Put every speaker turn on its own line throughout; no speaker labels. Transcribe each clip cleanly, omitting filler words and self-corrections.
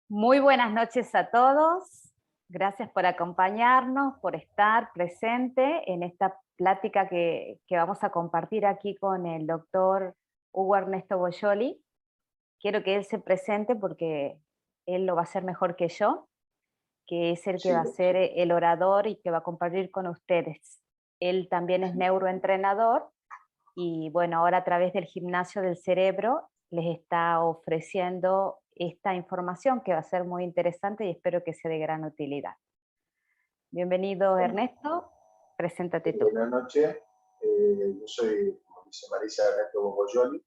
Muy buenas noches a todos. Gracias por acompañarnos, por estar presente en esta plática que vamos a compartir aquí con el doctor Hugo Ernesto Boyoli. Quiero que él se presente porque él lo va a hacer mejor que yo, que es el que va
Sí,
a ser el orador y que va a compartir con ustedes. Él también es neuroentrenador y bueno, ahora a través del gimnasio del cerebro les está ofreciendo esta información que va a ser muy interesante y espero que sea de gran utilidad. Bienvenido
bueno,
Ernesto, preséntate tú.
buenas noches. Yo soy, como dice Marisa, Ernesto Bogoyoli.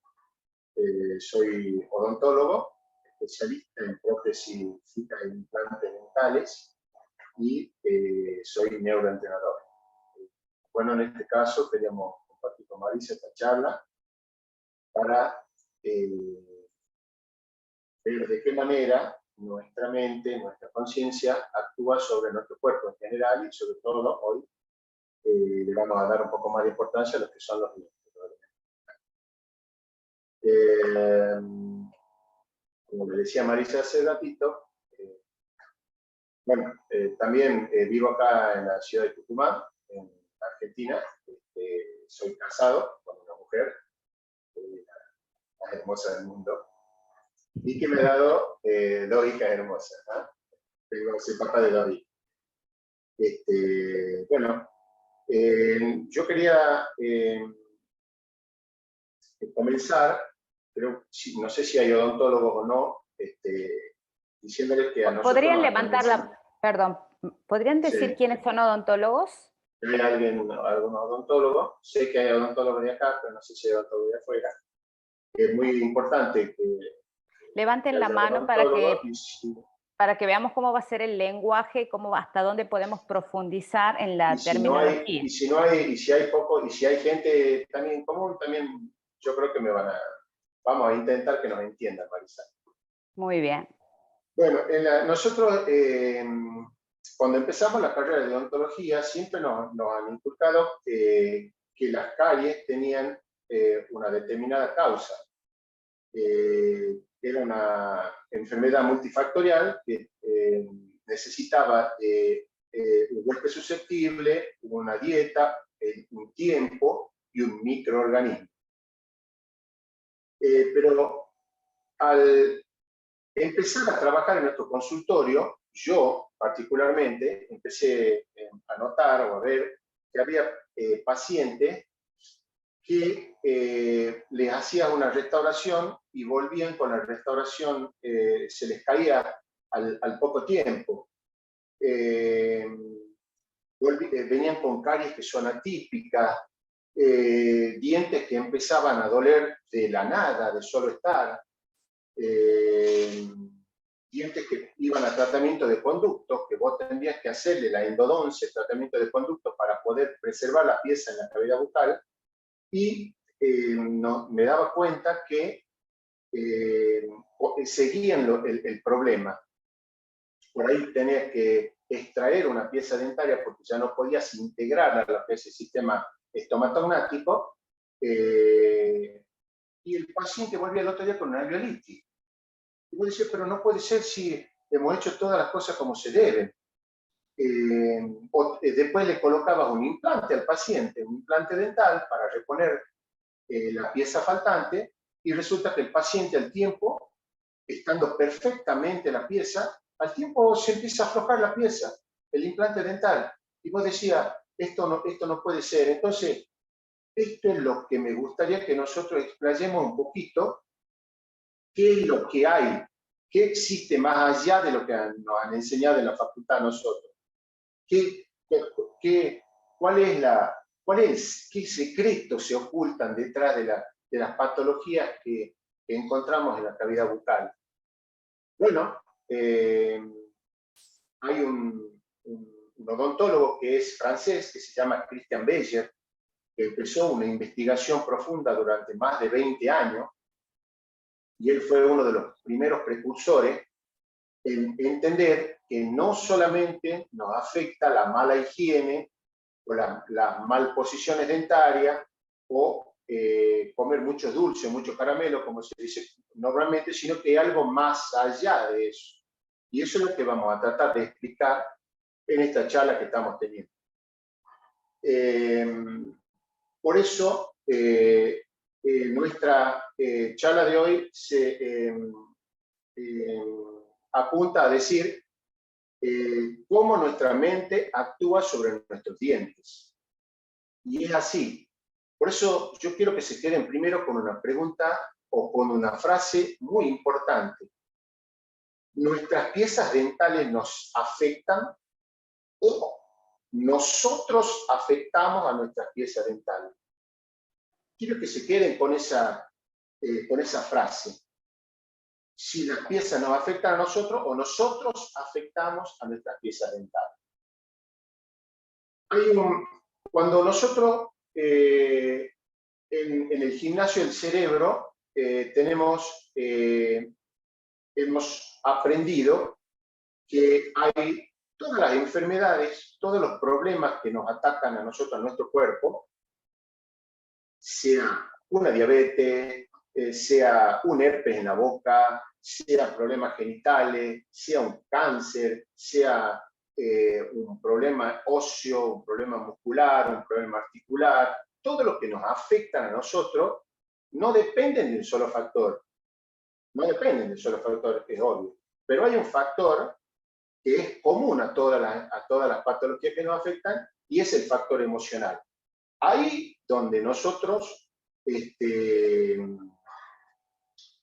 Soy odontólogo, especialista en prótesis fijas e implantes dentales y soy neuroentrenador. Bueno, en este caso queríamos compartir con Marisa esta charla para ver de qué manera nuestra mente, nuestra conciencia actúa sobre nuestro cuerpo en general y sobre todo hoy le vamos a dar un poco más de importancia a los que son los dientes. Eh, Como le decía Marisa hace ratito, bueno, también vivo acá en la ciudad de Tucumán, en Argentina. Soy casado con una mujer, la más hermosa del mundo, y que me ha dado dos hijas hermosas. ¿No? Soy papá de dos hijas. Bueno, yo quería comenzar, pero no sé si hay odontólogos o no, diciéndoles que a nosotros
¿Podrían
nos han
levantar
enseñado.
perdón, podrían
Sí,
decir quiénes son odontólogos?
hay algún odontólogo, sé que hay odontólogos de acá, pero no sé si hay odontólogos de afuera. Es muy importante que
Levanten la
haya
mano
odontólogos y
para que veamos cómo va a ser el lenguaje, hasta dónde podemos profundizar en
y
la
si no hay,
terminología.
y si no hay, y si hay poco, y si hay gente también común, también yo creo que vamos a intentar que nos entiendan, Marisa.
Muy bien.
Bueno, nosotros cuando empezamos la carrera de odontología siempre nos han inculcado que las caries tenían una determinada causa. Era una enfermedad multifactorial que necesitaba un huésped susceptible, una dieta, un tiempo y un microorganismo. Pero al empezar a trabajar en nuestro consultorio, yo particularmente empecé a notar o a ver que había pacientes que les hacía una restauración y volvían con la restauración, se les caía al poco tiempo. Venían con caries que son atípicas, dientes que empezaban a doler de la nada, de solo estar, dientes que iban a tratamiento de conductos, que vos tendrías que hacerle la endodoncia, el tratamiento de conductos para poder preservar la pieza en la cavidad bucal, y no, me daba cuenta que seguían el problema. Por ahí tenías que extraer una pieza dentaria porque ya no podías integrarla a lo que es el sistema estomatognático, y el paciente volvía el otro día con una alveolitis. Y vos decís, pero no puede ser si hemos hecho todas las cosas como se deben. Después le colocabas un implante al paciente, un implante dental para reponer la pieza faltante, y resulta que el paciente al tiempo, estando perfectamente la pieza, al tiempo se empieza a aflojar la pieza, el implante dental. Y vos decías, esto no puede ser. Entonces, esto es lo que me gustaría que nosotros explayemos un poquito, qué es lo que hay, qué existe más allá de lo que nos han enseñado en la facultad a nosotros. ¿Qué, qué, ¿Qué secretos se ocultan detrás de las patologías que encontramos en la cavidad bucal? Bueno, hay un odontólogo que es francés, que se llama Christian Beyer, que empezó una investigación profunda durante más de 20 años, y él fue uno de los primeros precursores en entender que no solamente nos afecta la mala higiene o las malposiciones dentarias o comer muchos dulces, mucho caramelo, como se dice normalmente, sino que hay algo más allá de eso. Y eso es lo que vamos a tratar de explicar en esta charla que estamos teniendo. Por eso, nuestra charla de hoy se apunta a decir cómo nuestra mente actúa sobre nuestros dientes. Y es así. Por eso yo quiero que se queden primero con una pregunta o con una frase muy importante. ¿Nuestras piezas dentales nos afectan o nosotros afectamos a nuestras piezas dentales? Quiero que se queden con esa frase. Si las piezas nos afectan a nosotros o nosotros afectamos a nuestras piezas dentales. Cuando nosotros en el gimnasio del cerebro hemos aprendido que hay todas las enfermedades, todos los problemas que nos atacan a nosotros, a nuestro cuerpo, sea una diabetes, sea un herpes en la boca, sea problemas genitales, sea un cáncer, sea un problema óseo, un problema muscular, un problema articular, todo lo que nos afecta a nosotros no dependen de un solo factor. No dependen de un solo factor, es obvio. Pero hay un factor que es común a todas las patologías que nos afectan y es el factor emocional. Ahí donde nosotros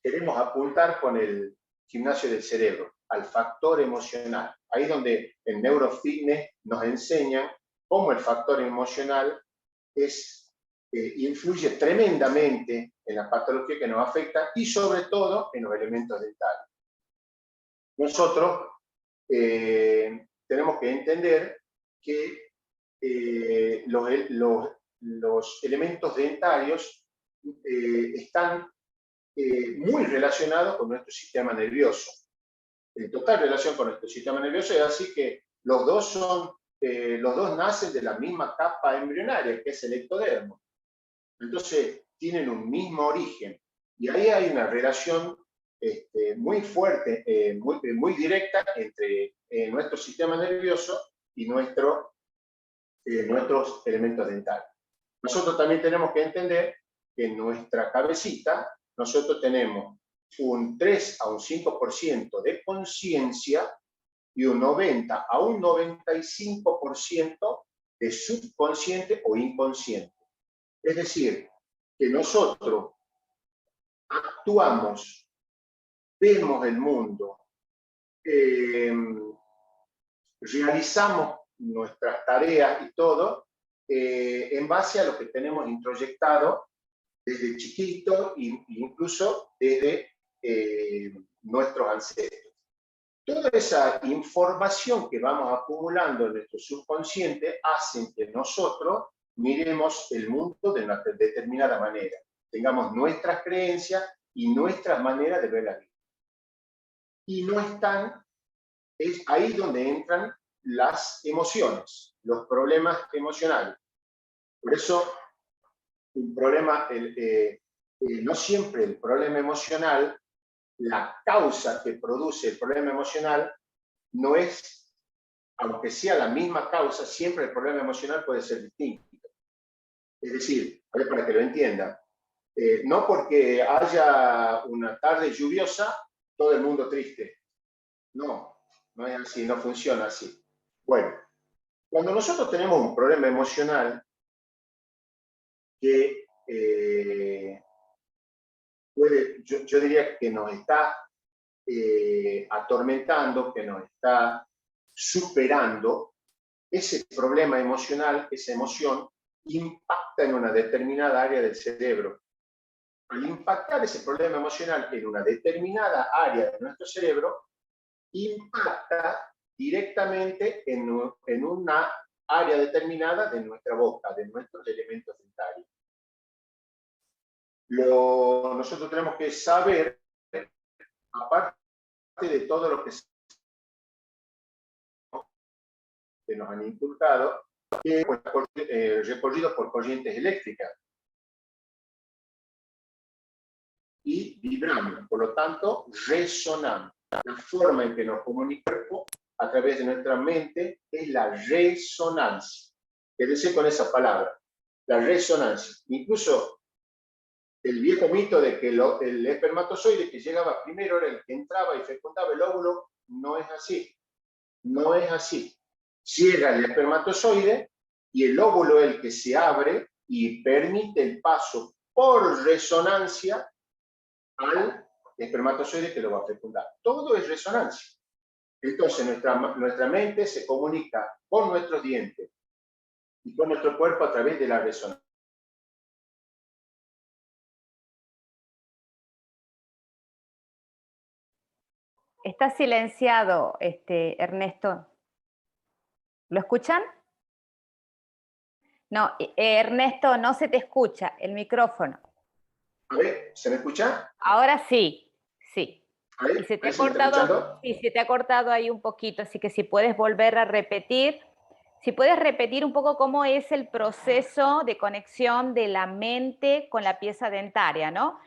queremos apuntar con el gimnasio del cerebro, al factor emocional. Ahí donde en Neurofitness nos enseñan cómo el factor emocional influye tremendamente en la patología que nos afecta y sobre todo en los elementos dentales. Nosotros tenemos que entender que los elementos dentarios están muy relacionados con nuestro sistema nervioso. En total relación con nuestro sistema nervioso, es así que los dos nacen de la misma capa embrionaria, que es el ectodermo. Entonces, tienen un mismo origen. Y ahí hay una relación muy fuerte, muy directa entre nuestro sistema nervioso y nuestros elementos dentales. Nosotros también tenemos que entender que en nuestra cabecita nosotros tenemos un 3 a un 5% de conciencia y un 90 a un 95% de subconsciente o inconsciente. Es decir, que nosotros actuamos, vemos el mundo, realizamos nuestras tareas y todo en base a lo que tenemos introyectado desde chiquito e incluso desde nuestros ancestros. Toda esa información que vamos acumulando en nuestro subconsciente hace que nosotros miremos el mundo de una determinada manera, tengamos nuestras creencias y nuestras maneras de ver la vida. Y no están, es ahí donde entran las emociones, los problemas emocionales. Por eso, un problema, no siempre el problema emocional, la causa que produce el problema emocional, no es, aunque sea la misma causa, siempre el problema emocional puede ser distinto. Es decir, a ver, para que lo entiendan, no porque haya una tarde lluviosa, todo el mundo triste. No, no es así, no funciona así. Bueno, cuando nosotros tenemos un problema emocional que yo diría que nos está atormentando, que nos está superando, ese problema emocional, esa emoción, impacta en una determinada área del cerebro. Al impactar ese problema emocional en una determinada área de nuestro cerebro, impacta directamente en una área determinada de nuestra boca, de nuestros elementos dentarios. Nosotros tenemos que saber, aparte de todo lo que nos han inculcado, que es recorrido por corrientes eléctricas y vibramos, por lo tanto resonamos. la forma en que nos comunica el cuerpo a través de nuestra mente es la resonancia. Quédese con esa palabra, la resonancia. Incluso el viejo mito de que el espermatozoide que llegaba primero era el que entraba y fecundaba el óvulo, no es así. No es así. Llega el espermatozoide y el óvulo es el que se abre y permite el paso por resonancia al espermatozoide que lo va a fecundar. Todo es resonancia. Entonces nuestra mente se comunica con nuestros dientes y con nuestro cuerpo a través de la resonancia.
Está silenciado, Ernesto. ¿Lo escuchan? No, Ernesto, no se te escucha el micrófono.
A ver, ¿se me escucha?
Ahora sí, sí.
A ver,
Y se te ha
¿se me está
cortado,
escuchando?
sí, se te ha cortado ahí un poquito, así que si puedes volver a repetir, si puedes repetir un poco cómo es el proceso de conexión de la mente con la pieza dentaria, ¿no?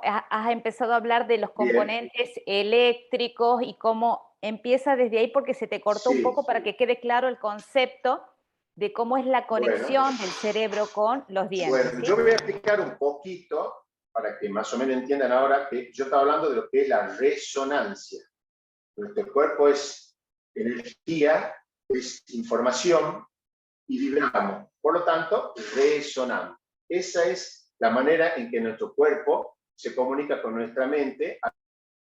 Has empezado a hablar de los
Bien.
componentes eléctricos y cómo empieza desde ahí, porque se te cortó un poco para que quede claro el concepto de cómo es la conexión del cerebro con los dientes.
Bueno,
¿sí?
yo voy a explicar un poquito para que más o menos entiendan ahora que yo estaba hablando de lo que es la resonancia. Nuestro cuerpo es energía, es información y vibramos. Por lo tanto, resonamos. Esa es la manera en que nuestro cuerpo se comunica con nuestra mente a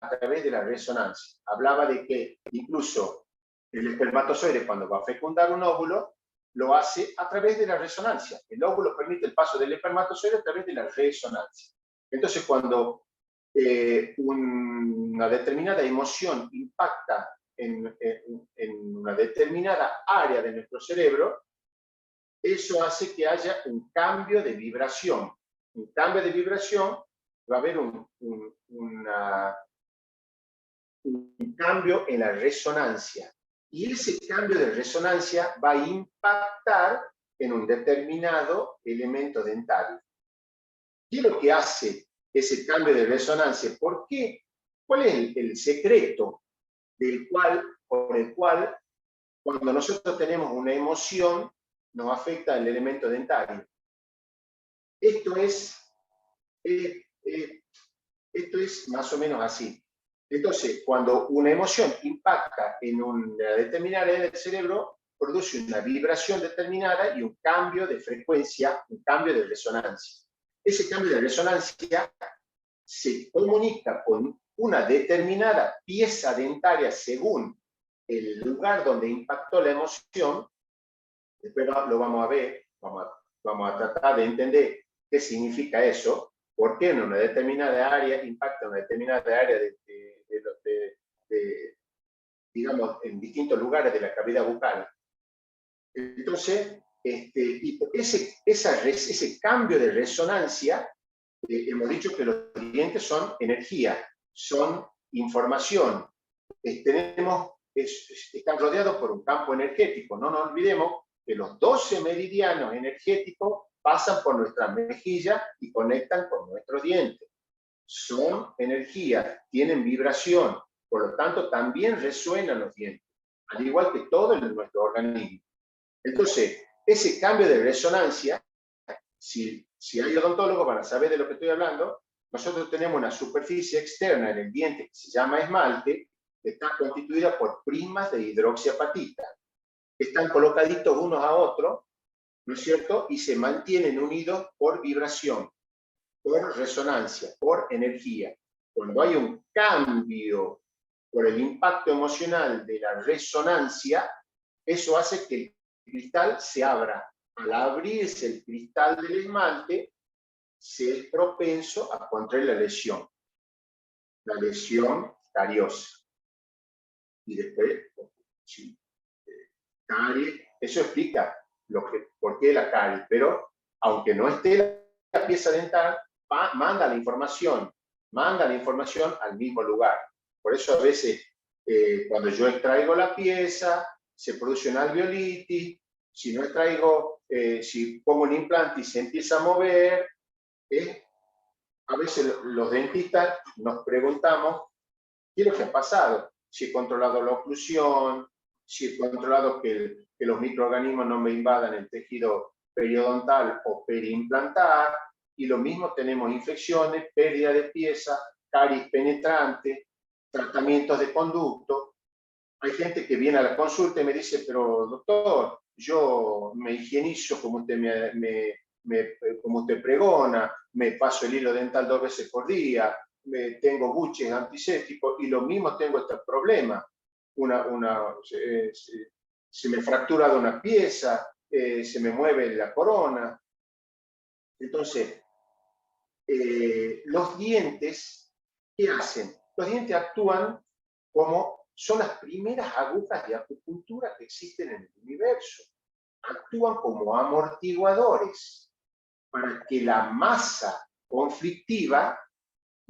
través de la resonancia. Hablaba de que incluso el espermatozoide, cuando va a fecundar un óvulo, lo hace a través de la resonancia. El óvulo permite el paso del espermatozoide a través de la resonancia. Entonces, cuando una determinada emoción impacta en una determinada área de nuestro cerebro, eso hace que haya un cambio de vibración. Un cambio de vibración, va a haber un cambio en la resonancia. Y ese cambio de resonancia va a impactar en un determinado elemento dental. ¿Qué es lo que hace ese cambio de resonancia? ¿Por qué? ¿Cuál es el secreto por el cual cuando nosotros tenemos una emoción nos afecta el elemento dentario? Esto es más o menos así. Entonces, cuando una emoción impacta en una determinada área del cerebro, produce una vibración determinada y un cambio de frecuencia, un cambio de resonancia. Ese cambio de resonancia se comunica con una determinada pieza dentaria según el lugar donde impactó la emoción. Después lo vamos a ver, vamos a tratar de entender qué significa eso, por qué en una determinada área impacta en una determinada área digamos, en distintos lugares de la cavidad bucal. Entonces, ese cambio de resonancia, hemos dicho que los dientes son energía, son información. Están rodeados por un campo energético. No nos olvidemos que los 12 meridianos energéticos pasan por nuestra mejilla y conectan con nuestros dientes. Son energía, tienen vibración, por lo tanto también resuenan los dientes, al igual que todo en nuestro organismo. Entonces, ese cambio de resonancia, si hay odontólogos van a saber de lo que estoy hablando, nosotros tenemos una superficie externa en el diente que se llama esmalte, que está constituida por prismas de hidroxiapatita. Están colocaditos unos a otros, ¿no es cierto? Y se mantienen unidos por vibración, por resonancia, por energía. Cuando hay un cambio por el impacto emocional de la resonancia, eso hace que el cristal se abra. Al abrirse el cristal del esmalte, se es propenso a contraer la lesión cariosa. Y después, sí, caries, eso explica por qué la caries, pero aunque no esté la pieza dental, manda la información al mismo lugar. Por eso a veces, cuando yo extraigo la pieza, se produce una alveolitis. Si no extraigo, si pongo un implante y se empieza a mover, a veces los dentistas nos preguntamos ¿Qué es lo que ha pasado? Si he controlado la oclusión, si he controlado que los microorganismos no me invadan el tejido periodontal o periimplantar, y lo mismo tenemos infecciones, pérdida de pieza, caries penetrante, tratamientos de conducto. Hay gente que viene a la consulta y me dice, pero doctor, yo me higienizo como usted como usted pregona, me paso el hilo dental 2 veces por día, tengo buches antisépticos y lo mismo tengo este problema. Se me fractura de una pieza, se me mueve la corona. Entonces, los dientes, ¿qué hacen? Los dientes actúan como, son las primeras agujas de acupuntura que existen en el universo. Actúan como amortiguadores para que la masa conflictiva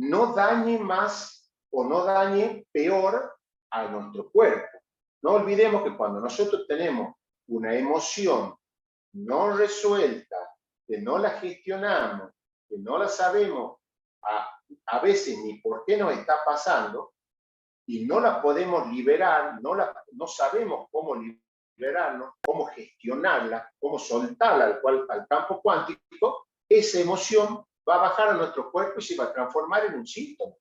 no dañe más o no dañe peor a nuestro cuerpo. No olvidemos que cuando nosotros tenemos una emoción no resuelta, que no la gestionamos, que no la sabemos a veces ni por qué nos está pasando, y no la podemos liberar, no sabemos cómo liberarnos, cómo gestionarla, cómo soltarla al campo cuántico, esa emoción va a bajar a nuestro cuerpo y se va a transformar en un síntoma.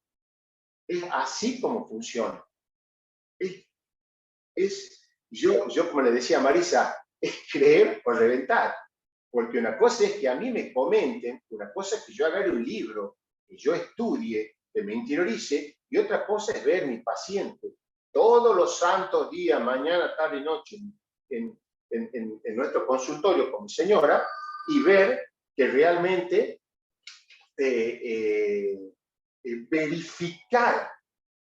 Es así como funciona. Yo, como le decía a Marisa, es creer o reventar. Porque una cosa es que a mí me comenten, una cosa es que yo agarre un libro, que yo estudie, que me interiorice, y otra cosa es ver mi paciente todos los santos días, mañana, tarde y noche, en nuestro consultorio con mi señora, y ver que realmente verificar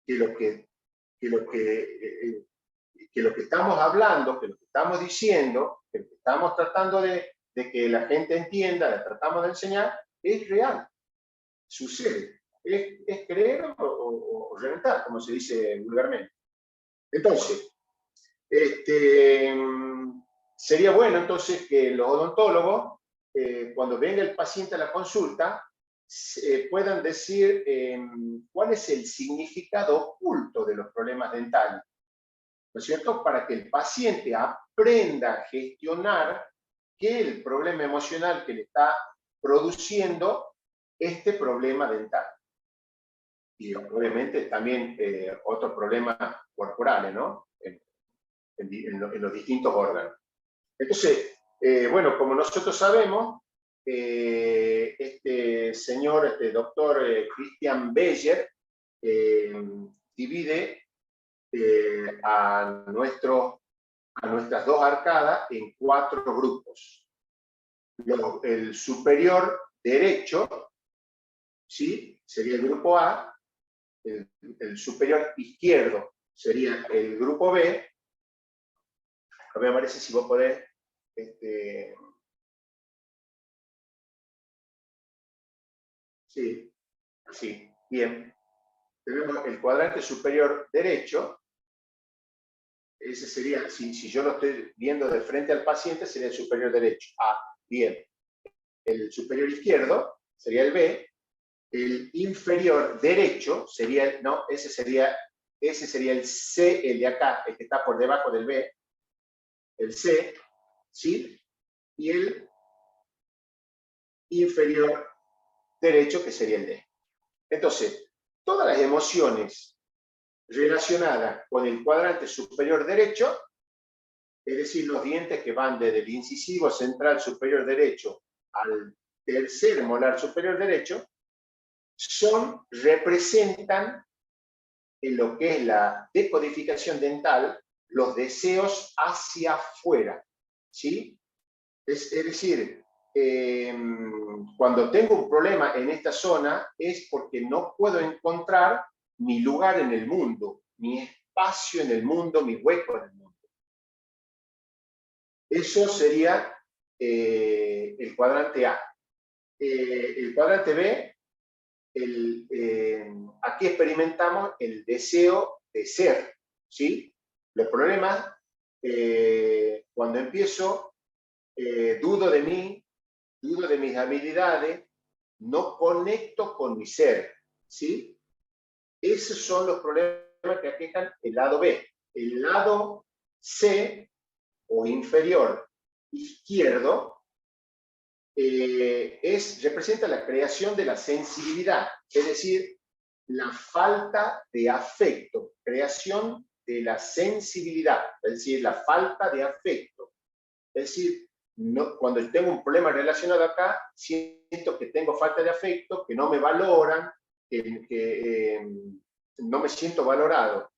que lo que estamos hablando, que lo que estamos diciendo, que lo que estamos tratando de que la gente entienda, le tratamos de enseñar, es real, sucede. Es creer o reventar, como se dice vulgarmente. Entonces, sería bueno entonces que los odontólogos, cuando venga el paciente a la consulta, puedan decir cuál es el significado oculto de los problemas dentales, ¿no es cierto? Para que el paciente aprenda a gestionar qué es el problema emocional que le está produciendo este problema dental. Y obviamente también otros problemas corporales, ¿no? En los distintos órganos. Entonces, bueno, como nosotros sabemos, este señor, este doctor Christian Beyer, divide a nuestras dos arcadas en 4 grupos. El superior derecho, ¿sí? Sería el grupo A, el superior izquierdo sería el grupo B. A ver, parece si vos podés... Sí, sí, bien. Tenemos el cuadrante superior derecho. Ese sería, si yo lo estoy viendo de frente al paciente, sería el superior derecho. A, bien. El superior izquierdo sería el B. El inferior derecho sería, no, ese sería el C, el de acá, el que está por debajo del B. El C, ¿sí? Y el inferior derecho, que sería el D. Entonces, todas las emociones relacionadas con el cuadrante superior derecho, es decir, los dientes que van desde el incisivo central superior derecho al tercer molar superior derecho, representan en lo que es la decodificación dental los deseos hacia afuera, ¿sí? Es decir, cuando tengo un problema en esta zona es porque no puedo encontrar mi lugar en el mundo, mi espacio en el mundo, mi hueco en el mundo. Eso sería el cuadrante A. El cuadrante B, aquí experimentamos el deseo de ser, ¿sí? Los problemas, cuando empiezo, dudo de mí, dudo de mis habilidades, no conecto con mi ser, ¿sí? Esos son los problemas que aquejan el lado B. El lado C, o inferior izquierdo, representa la creación de la sensibilidad, es decir, la falta de afecto, creación de la sensibilidad, es decir, la falta de afecto. Es decir, no, cuando tengo un problema relacionado acá, siento que tengo falta de afecto, que no me valoran, que no me siento valorado.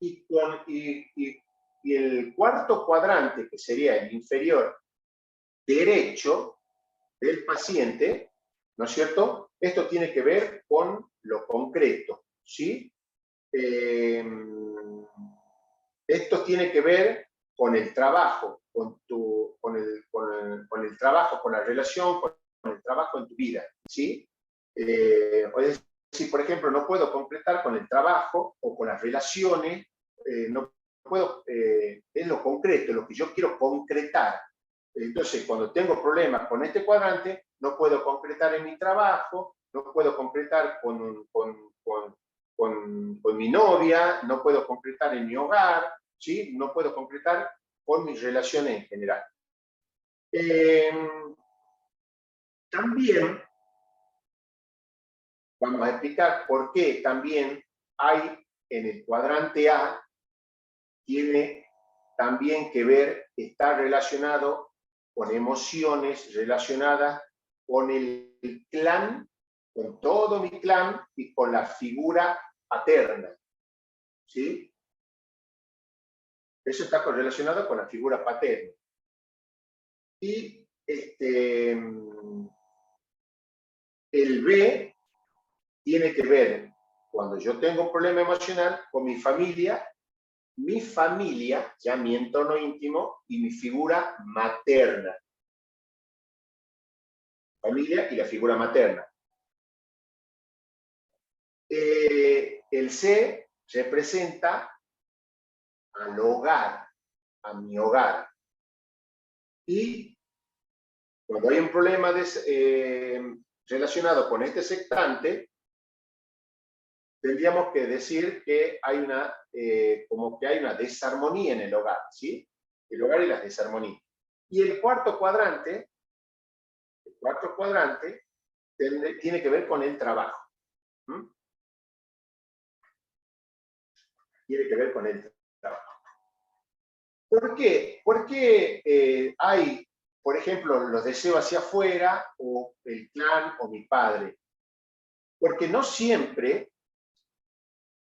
Y el cuarto cuadrante, que sería el inferior derecho del paciente, ¿no es cierto? Esto tiene que ver con lo concreto, ¿sí? Esto tiene que ver con el trabajo, con el trabajo, con la relación, con el trabajo en tu vida, ¿sí? Es decir, por ejemplo, no puedo concretar con el trabajo o con las relaciones, no puedo, es lo concreto, lo que yo quiero concretar. Entonces, cuando tengo problemas con este cuadrante, no puedo concretar en mi trabajo, no puedo concretar con mi novia, no puedo concretar en mi hogar, ¿sí? No puedo concretar con mis relaciones en general. También vamos a explicar por qué también hay en el cuadrante A, tiene también que ver, está relacionado con emociones relacionadas con el clan, con todo mi clan y con la figura paterna, ¿sí? Eso está correlacionado con la figura paterna. Y el B tiene que ver, cuando yo tengo un problema emocional, con mi familia, ya mi entorno íntimo y mi figura materna. Familia y la figura materna. El C representa al hogar, a mi hogar. Y cuando hay un problema relacionado con este sectante, tendríamos que decir que hay una, como que hay una desarmonía en el hogar, ¿sí? El hogar y las desarmonías. Y el cuarto cuadrante tiene que ver con el trabajo. ¿Mm? Tiene que ver con el trabajo. ¿Por qué? Porque hay, por ejemplo, los deseos hacia afuera, o el clan, o mi padre. Porque no siempre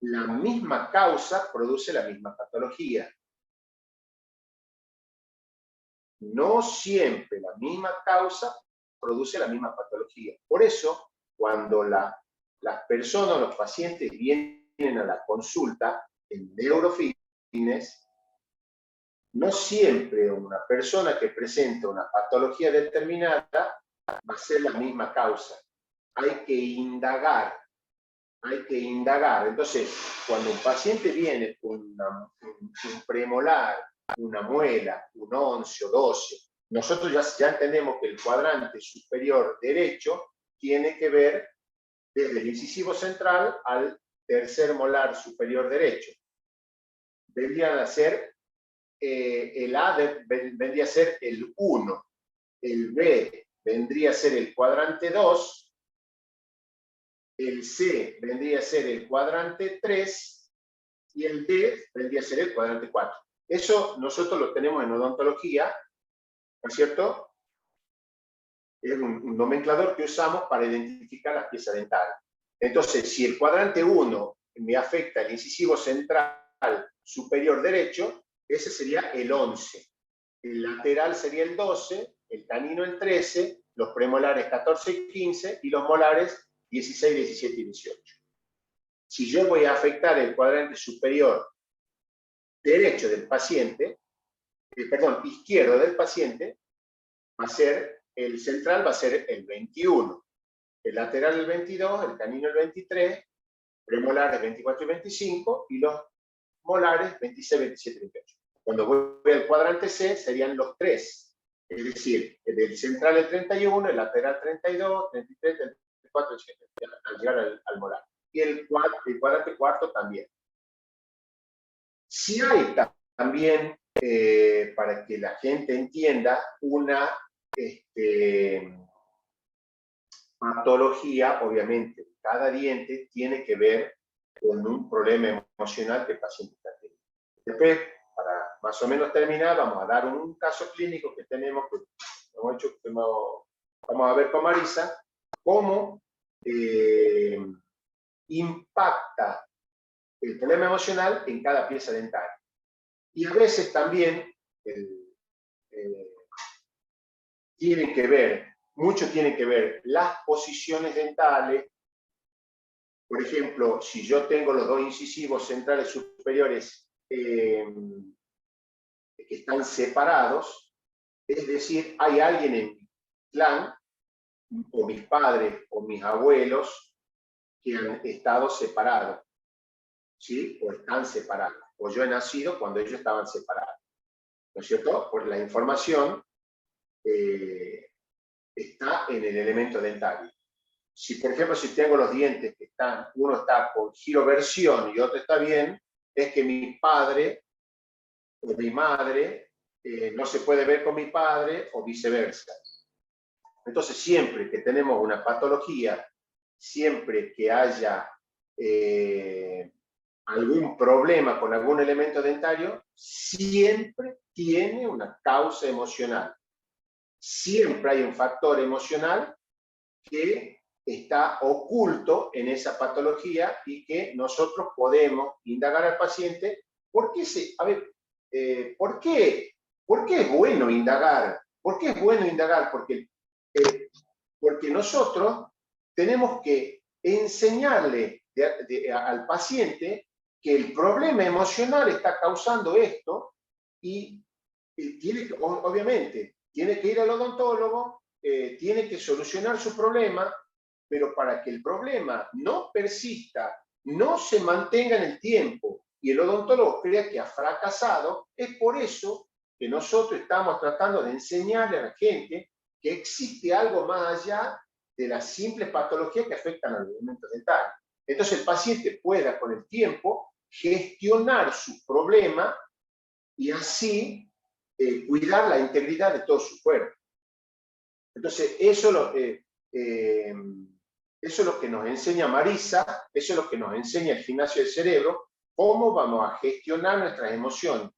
la misma causa produce la misma patología. No siempre la misma causa produce la misma patología. Por eso, cuando las personas, los pacientes vienen a la consulta en neurofitness, no siempre una persona que presenta una patología determinada va a ser la misma causa. Hay que indagar. Entonces, cuando un paciente viene con un premolar, una muela, un 11 o 12, nosotros ya entendemos que el cuadrante superior derecho tiene que ver desde el incisivo central al tercer molar superior derecho. Vendrían a ser, el A vendría a ser el 1, el B vendría a ser el cuadrante 2, el C vendría a ser el cuadrante 3 y el D vendría a ser el cuadrante 4. Eso nosotros lo tenemos en odontología, ¿no es cierto? Es un nomenclador que usamos para identificar las piezas dentales. Entonces, si el cuadrante 1 me afecta el incisivo central superior derecho, ese sería el 11. El lateral sería el 12, el canino el 13, los premolares 14 y 15 y los molares 16, 17 y 18. Si yo voy a afectar el cuadrante superior derecho del paciente, izquierdo del paciente, va a ser, el central va a ser el 21, el lateral el 22, el canino el 23, premolares 24 y 25 y los molares 26, 27 y 28. Cuando voy al cuadrante C serían los 3, es decir, el central el 31, el lateral 32, 33, 34, al llegar al molar. Y el cuadrante cuarto también. Sí hay también, para que la gente entienda, una patología, obviamente, cada diente tiene que ver con un problema emocional que el paciente está teniendo. Después, para más o menos terminar, vamos a dar un caso clínico que tenemos, que hemos hecho, vamos a ver con Marisa, cómo impacta el problema emocional en cada pieza dental. Y a veces también tienen que ver, mucho tienen que ver las posiciones dentales. Por ejemplo, si yo tengo los dos incisivos centrales superiores que están separados, es decir, hay alguien en mi clan, o mis padres, o mis abuelos, que han estado separados, ¿sí? O están separados. O yo he nacido cuando ellos estaban separados. ¿No es cierto? Pues la información está en el elemento dentario. Si, por ejemplo, si tengo los dientes que están, uno está con giroversión y otro está bien, es que mi padre o mi madre no se puede ver con mi padre o viceversa. Entonces, siempre que tenemos una patología, siempre que haya algún problema con algún elemento dentario, siempre tiene una causa emocional. Siempre hay un factor emocional que está oculto en esa patología y que nosotros podemos indagar al paciente. ¿Por qué ¿por qué es bueno indagar? ¿Por qué es bueno indagar? Porque nosotros tenemos que enseñarle al paciente que el problema emocional está causando esto y obviamente, tiene que ir al odontólogo, tiene que solucionar su problema, pero para que el problema no persista, no se mantenga en el tiempo y el odontólogo crea que ha fracasado, es por eso que nosotros estamos tratando de enseñarle a la gente que existe algo más allá de las simples patologías que afectan al elemento dental. Entonces el paciente pueda con el tiempo gestionar su problema y así cuidar la integridad de todo su cuerpo. Entonces, eso es lo que nos enseña Marisa, eso es lo que nos enseña el gimnasio del cerebro, cómo vamos a gestionar nuestras emociones,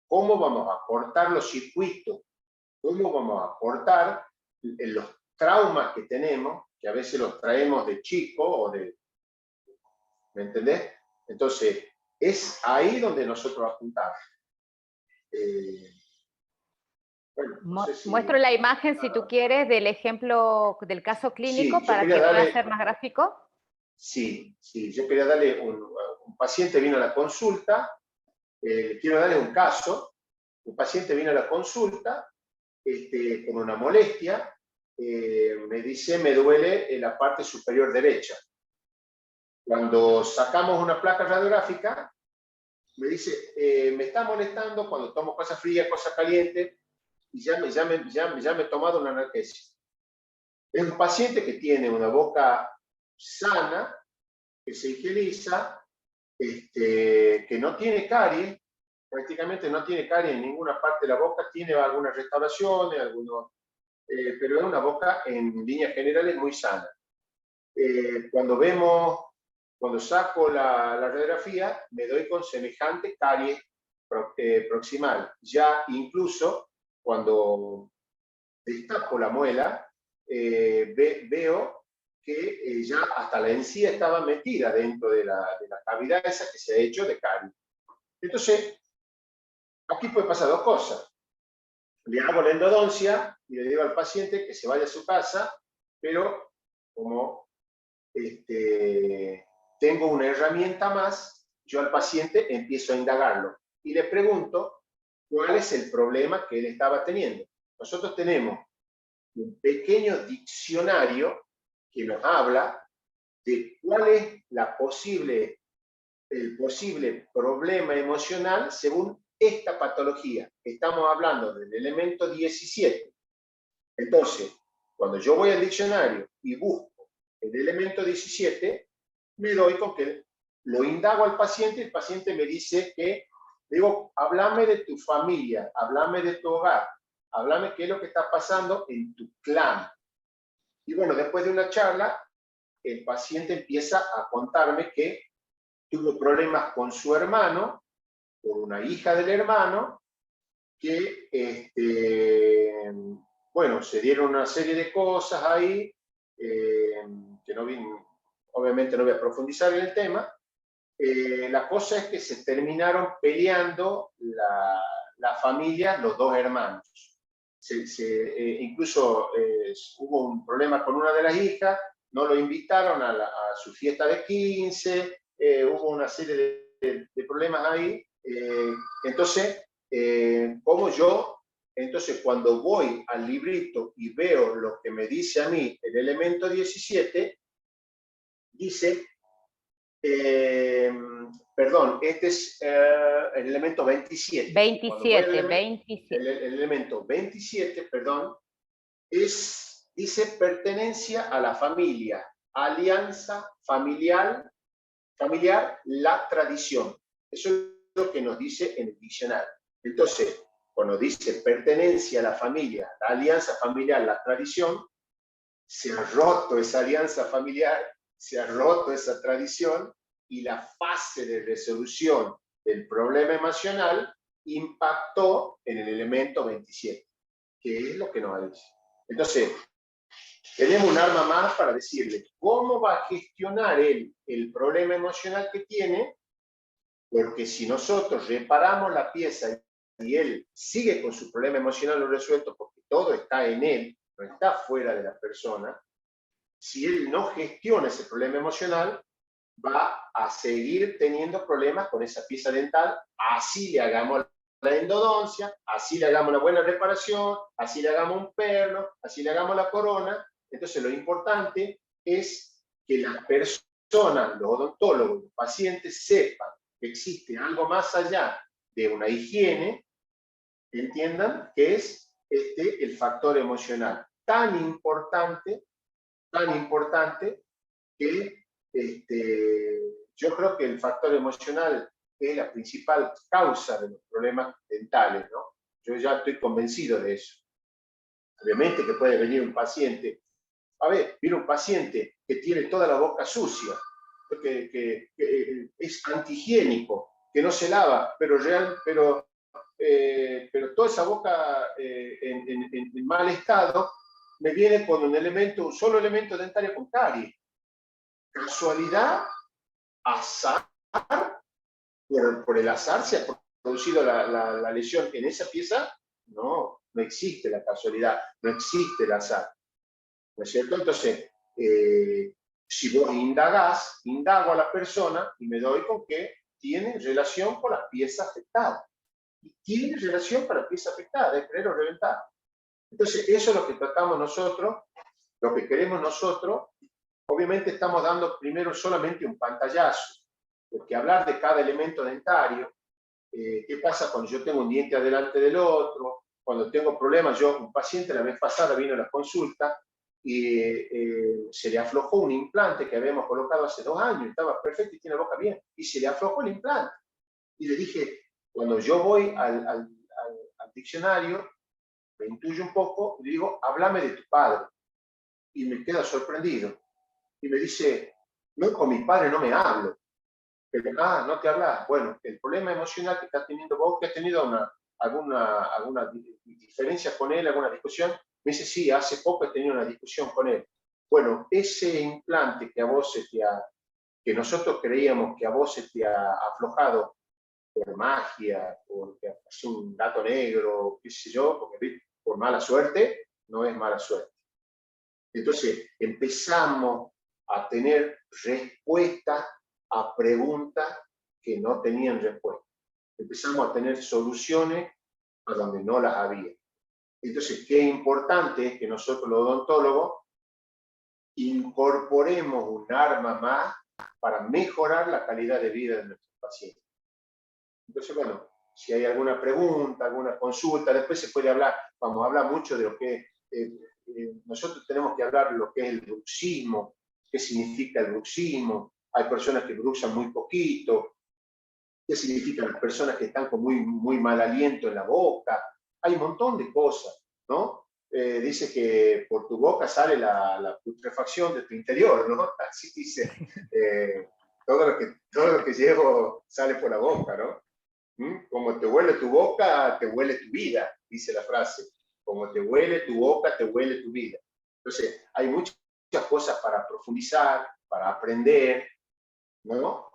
cómo vamos a cortar los circuitos, cómo vamos a cortar los traumas que tenemos, que a veces los traemos de chico o de... ¿Me entendés? Entonces, es ahí donde nosotros apuntamos. Bueno, no sé si...
Muestro la imagen, si tú quieres, del ejemplo del caso clínico,
Sí,
para que pueda ser más gráfico.
Sí, yo quería darle un paciente vino a la consulta, quiero darle un caso. Un paciente vino a la consulta con una molestia, me dice, me duele en la parte superior derecha. Cuando sacamos una placa radiográfica, me dice, me está molestando cuando tomo cosas frías, cosas calientes, y ya me he tomado una analgesia. Es un paciente que tiene una boca sana, que se higieniza, que no tiene caries, prácticamente no tiene caries en ninguna parte de la boca, tiene algunas restauraciones, pero es una boca en líneas generales muy sana. Cuando saco la radiografía, me doy con semejante caries proximal. Ya incluso cuando destapo la muela, veo que ya hasta la encía estaba metida dentro de la cavidad esa que se ha hecho de caries. Entonces, aquí puede pasar dos cosas. Le hago la endodoncia y le digo al paciente que se vaya a su casa, pero como tengo una herramienta más, yo al paciente empiezo a indagarlo y le pregunto cuál es el problema que él estaba teniendo. Nosotros tenemos un pequeño diccionario que nos habla de cuál es el posible problema emocional según esta patología. Estamos hablando del elemento 17. Entonces, cuando yo voy al diccionario y busco el elemento 17, me doy con que lo indago al paciente y el paciente me dice que Digo, háblame de tu familia, háblame de tu hogar, háblame qué es lo que está pasando en tu clan. Y bueno, después de una charla, el paciente empieza a contarme que tuvo problemas con su hermano, por una hija del hermano, que, bueno, se dieron una serie de cosas ahí, que no vi, obviamente no voy a profundizar en el tema. La cosa es que se terminaron peleando la familia, los dos hermanos. Incluso hubo un problema con una de las hijas, no lo invitaron a su fiesta de 15, hubo una serie de problemas ahí. Entonces, como yo, entonces cuando voy al librito y veo lo que me dice a mí el elemento 17, dice, perdón, este es el elemento 27.
27,
el elemento 27, perdón, dice pertenencia a la familia, alianza familiar, la tradición. Eso es lo que nos dice en el diccionario. Entonces, cuando dice pertenencia a la familia, la alianza familiar, la tradición, se ha roto esa alianza familiar, se ha roto esa tradición y la fase de resolución del problema emocional impactó en el elemento 27, que es lo que nos dice. Entonces, tenemos un arma más para decirle cómo va a gestionar él el problema emocional que tiene, porque si nosotros reparamos la pieza y él sigue con su problema emocional no resuelto, porque todo está en él, no está fuera de la persona, si él no gestiona ese problema emocional, va a seguir teniendo problemas con esa pieza dental, así le hagamos la endodoncia, así le hagamos una buena reparación, así le hagamos un perno, así le hagamos la corona. Entonces lo importante es que las personas, los odontólogos, los pacientes sepan que existe algo más allá de una higiene, entiendan que es el factor emocional tan importante que yo creo que el factor emocional es la principal causa de los problemas dentales, ¿no? Yo ya estoy convencido de eso. Obviamente que puede venir un paciente, a ver, viene un paciente que tiene toda la boca sucia, que es antihigiénico, que no se lava, pero toda esa boca en mal estado me viene con un solo elemento dentario con caries. ¿Casualidad? ¿Azar? ¿Por el azar se ha producido la lesión en esa pieza? No, no existe la casualidad, no existe el azar. ¿No es cierto? Entonces, si vos indago a la persona y me doy con que tiene relación con la pieza afectada. Y tiene relación con la pieza afectada, es creer o reventar. Entonces, eso es lo que tratamos nosotros, lo que queremos nosotros. Obviamente estamos dando primero solamente un pantallazo, porque hablar de cada elemento dentario, qué pasa cuando yo tengo un diente adelante del otro, cuando tengo problemas, un paciente la vez pasada vino a la consulta y se le aflojó un implante que habíamos colocado hace 2 años, estaba perfecto y tiene la boca bien, y se le aflojó el implante. Y le dije, cuando yo voy al diccionario, me intuyo un poco, y le digo, háblame de tu padre. Y me queda sorprendido. Y me dice, no, con mi padre no me hablo. Pero, no te hablas. Bueno, el problema emocional que estás teniendo vos, que has tenido alguna diferencia con él, alguna discusión, me dice, sí, hace poco he tenido una discusión con él. Bueno, ese implante que a vos que nosotros creíamos que a vos se te ha aflojado por magia, porque es un gato negro, qué sé yo, porque por mala suerte, no es mala suerte. Entonces empezamos a tener respuestas a preguntas que no tenían respuesta. Empezamos a tener soluciones a donde no las había. Entonces, qué importante es que nosotros los odontólogos incorporemos un arma más para mejorar la calidad de vida de nuestros pacientes. Entonces, bueno, si hay alguna pregunta, alguna consulta, después se puede hablar, vamos a hablar mucho de lo que nosotros tenemos que hablar de lo que es el bruxismo, qué significa el bruxismo. Hay personas que bruxan muy poquito, ¿Qué significan las personas que están con muy mal aliento en la boca? Hay un montón de cosas, ¿no? Dice que por tu boca sale la putrefacción de tu interior, ¿no? Así dice, todo lo que llevo sale por la boca, ¿no? Como te huele tu boca, te huele tu vida, dice la frase. Como te huele tu boca, te huele tu vida. Entonces, hay muchas cosas para profundizar, para aprender, ¿no?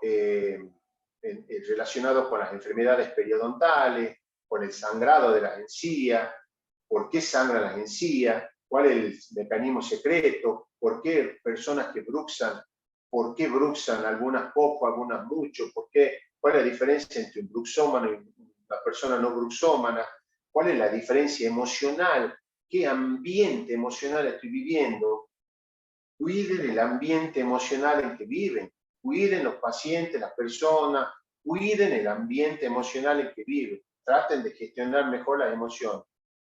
Relacionados con las enfermedades periodontales, con el sangrado de las encías, por qué sangran las encías, cuál es el mecanismo secreto, por qué personas que bruxan, por qué bruxan algunas poco, algunas mucho, cuál es la diferencia entre un bruxómano y una persona no bruxómana, cuál es la diferencia emocional, qué ambiente emocional estoy viviendo. Cuiden el ambiente emocional en que viven, cuiden los pacientes, las personas, cuiden el ambiente emocional en que viven, traten de gestionar mejor las emociones.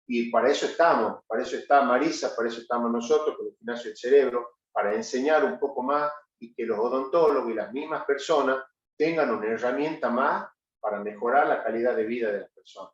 Y para eso estamos, para eso está Marisa, para eso estamos nosotros con el Gimnasio del Cerebro, para enseñar un poco más y que los odontólogos y las mismas personas tengan una herramienta más para mejorar la calidad de vida de las personas.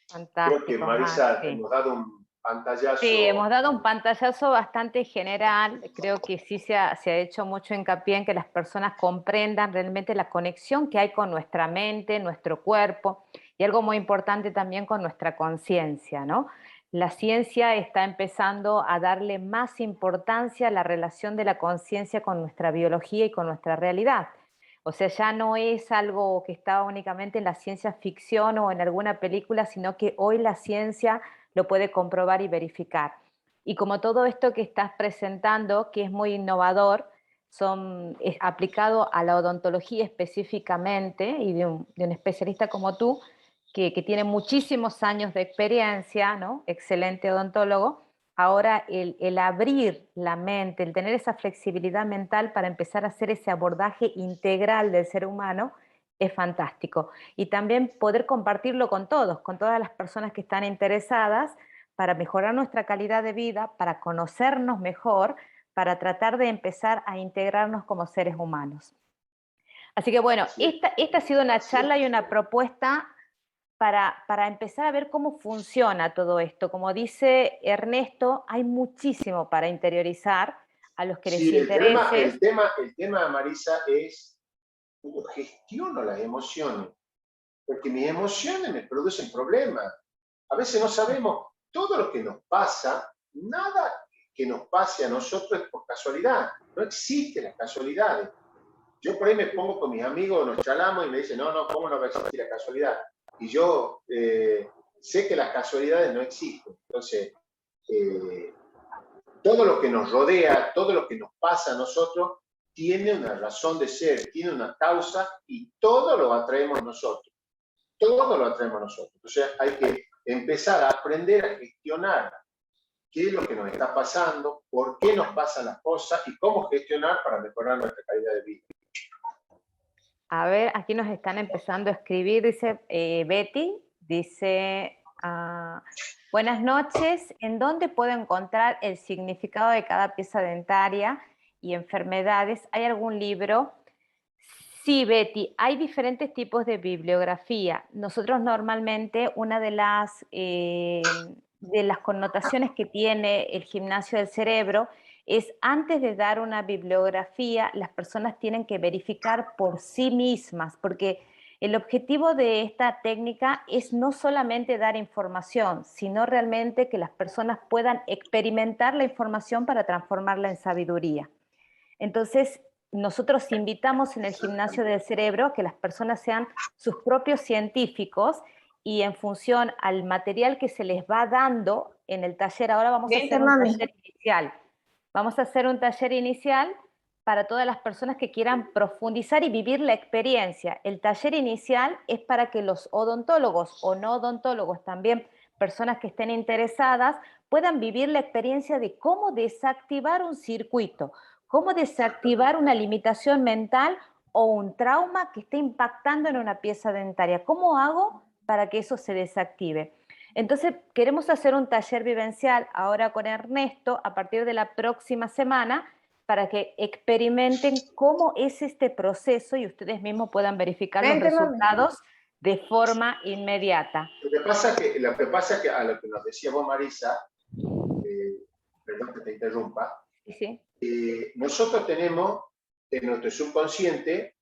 Fantástico,
Creo que Marisa
Maxi.
hemos dado un pantallazo.
Sí, hemos dado un pantallazo bastante general. Creo que sí se ha hecho mucho hincapié en que las personas comprendan realmente la conexión que hay con nuestra mente, nuestro cuerpo y algo muy importante también con nuestra conciencia, ¿no? La ciencia está empezando a darle más importancia a la relación de la conciencia con nuestra biología y con nuestra realidad. O sea, ya no es algo que estaba únicamente en la ciencia ficción o en alguna película, sino que hoy la ciencia lo puede comprobar y verificar. Y como todo esto que estás presentando, que es muy innovador, es aplicado a la odontología específicamente y de un especialista como tú, que tiene muchísimos años de experiencia, ¿no? Excelente odontólogo. Ahora el abrir la mente, el tener esa flexibilidad mental para empezar a hacer ese abordaje integral del ser humano es fantástico. Y también poder compartirlo con todos, con todas las personas que están interesadas para mejorar nuestra calidad de vida, para conocernos mejor, para tratar de empezar a integrarnos como seres humanos. Así que bueno, esta ha sido una charla y una propuesta para empezar a ver cómo funciona todo esto. Como dice Ernesto, hay muchísimo para interiorizar a los que les
Sí,
interese.
el tema, Marisa, es cómo gestiono las emociones, porque mis emociones me producen problemas. A veces no sabemos todo lo que nos pasa, nada que nos pase a nosotros es por casualidad, no existen las casualidades. Yo por ahí me pongo con mis amigos, nos charlamos y me dicen, no, ¿cómo no va a existir la casualidad? Y yo sé que las casualidades no existen. Entonces, todo lo que nos rodea, todo lo que nos pasa a nosotros, tiene una razón de ser, tiene una causa y todo lo atraemos nosotros. Todo lo atraemos nosotros. Entonces hay que empezar a aprender a gestionar qué es lo que nos está pasando, por qué nos pasan las cosas y cómo gestionar para mejorar nuestra calidad de vida.
A ver, aquí nos están empezando a escribir, dice Betty, dice, buenas noches, ¿en dónde puedo encontrar el significado de cada pieza dentaria y enfermedades? ¿Hay algún libro? Sí, Betty, hay diferentes tipos de bibliografía. Nosotros normalmente una de las connotaciones que tiene el gimnasio del cerebro es antes de dar una bibliografía, las personas tienen que verificar por sí mismas, porque el objetivo de esta técnica es no solamente dar información, sino realmente que las personas puedan experimentar la información para transformarla en sabiduría. Entonces, nosotros invitamos en el gimnasio del cerebro a que las personas sean sus propios científicos y en función al material que se les va dando en el taller, ahora vamos a hacer un taller inicial. Vamos a hacer un taller inicial para todas las personas que quieran profundizar y vivir la experiencia. El taller inicial es para que los odontólogos o no odontólogos, también personas que estén interesadas, puedan vivir la experiencia de cómo desactivar un circuito, cómo desactivar una limitación mental o un trauma que esté impactando en una pieza dentaria. ¿Cómo hago para que eso se desactive? Entonces, queremos hacer un taller vivencial ahora con Ernesto a partir de la próxima semana, para que experimenten cómo es este proceso y ustedes mismos puedan verificar los
Vente, mami.
resultados de forma inmediata.
Lo que pasa que a lo que nos decía vos, Marisa, perdón que te interrumpa,
¿Sí?
nosotros tenemos en nuestro subconsciente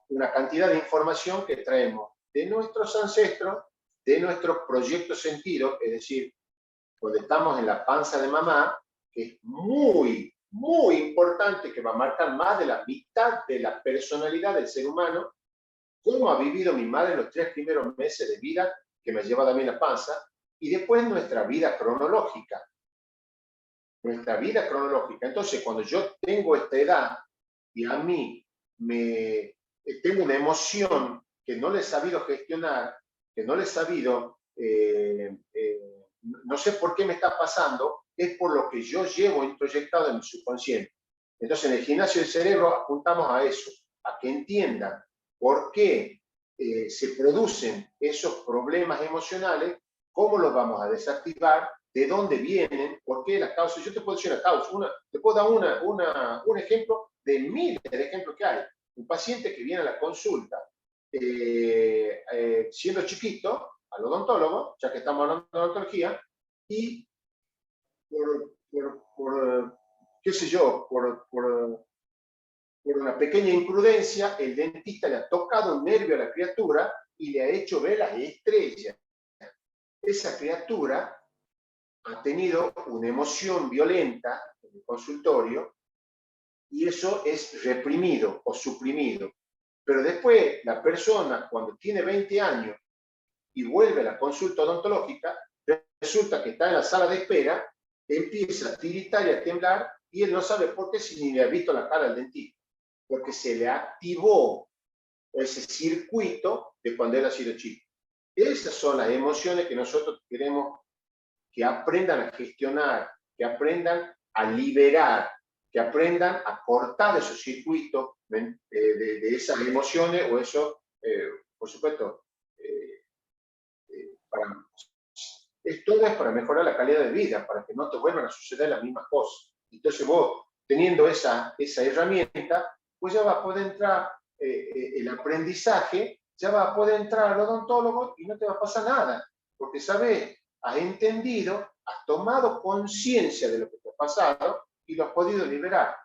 una cantidad de información que traemos de nuestros ancestros, de nuestros proyectos sentidos, es decir, cuando estamos en la panza de mamá, que es muy, muy importante, que va a marcar más de la mitad de la personalidad del ser humano, cómo ha vivido mi madre los 3 primeros meses de vida que me ha llevado a mí la panza, y después nuestra vida cronológica. Nuestra vida cronológica. Entonces, cuando yo tengo esta edad y a mí tengo una emoción que no le he sabido gestionar, que no le he sabido, no sé por qué me está pasando, es por lo que yo llevo introyectado en mi subconsciente. Entonces, en el gimnasio del cerebro apuntamos a eso, a que entiendan por qué se producen esos problemas emocionales, cómo los vamos a desactivar, de dónde vienen, por qué las causas. Yo te puedo decir la causa, te puedo dar un ejemplo de miles de ejemplos que hay. Un paciente que viene a la consulta siendo chiquito, al odontólogo, ya que estamos hablando de odontología, y por qué sé yo, por una pequeña imprudencia, el dentista le ha tocado un nervio a la criatura y le ha hecho ver las estrellas. Esa criatura ha tenido una emoción violenta en el consultorio y eso es reprimido o suprimido. Pero después la persona, cuando tiene 20 años y vuelve a la consulta odontológica, resulta que está en la sala de espera, empieza a tiritar y a temblar y él no sabe por qué si ni le ha visto la cara al dentista, porque se le activó ese circuito de cuando él ha sido chico. Esas son las emociones que nosotros queremos que aprendan a gestionar, que aprendan a liberar, que aprendan a cortar esos circuitos de esas emociones o eso, por supuesto, todo es para mejorar la calidad de vida, para que no te vuelvan a suceder las mismas cosas. Entonces vos, teniendo esa herramienta, pues ya va a poder entrar el aprendizaje, ya va a poder entrar al odontólogo y no te va a pasar nada, porque sabes, has entendido, has tomado conciencia de lo que te ha pasado y lo has podido liberar.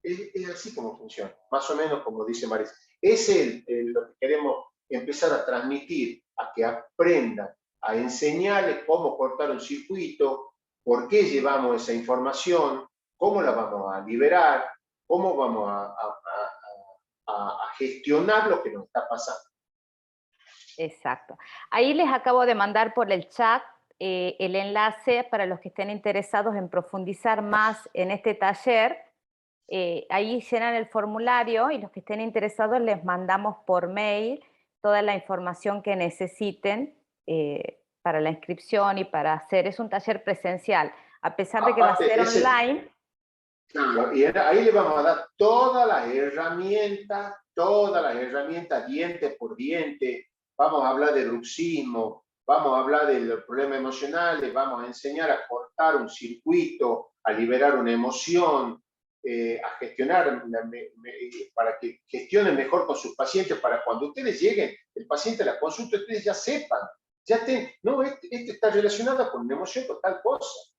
Es así como funciona, más o menos como dice Marisa. Es lo que queremos empezar a transmitir, a que aprendan, a enseñarles cómo cortar un circuito, por qué llevamos esa información, cómo la vamos a liberar, cómo vamos a gestionar lo que nos está pasando.
Exacto. Ahí les acabo de mandar por el chat el enlace para los que estén interesados en profundizar más en este taller. Ahí llenan el formulario y los que estén interesados les mandamos por mail toda la información que necesiten para la inscripción y para hacer. Es un taller presencial, a pesar de que va a ser online.
Claro, y ahí le vamos a dar todas las herramientas, diente por diente. Vamos a hablar de bruxismo, vamos a hablar de los problemas emocionales, vamos a enseñar a cortar un circuito, a liberar una emoción, a gestionar, para que gestionen mejor con sus pacientes, para cuando ustedes lleguen, el paciente a la consulta, ustedes ya sepan, no, este está relacionado con una emoción, con tal cosa.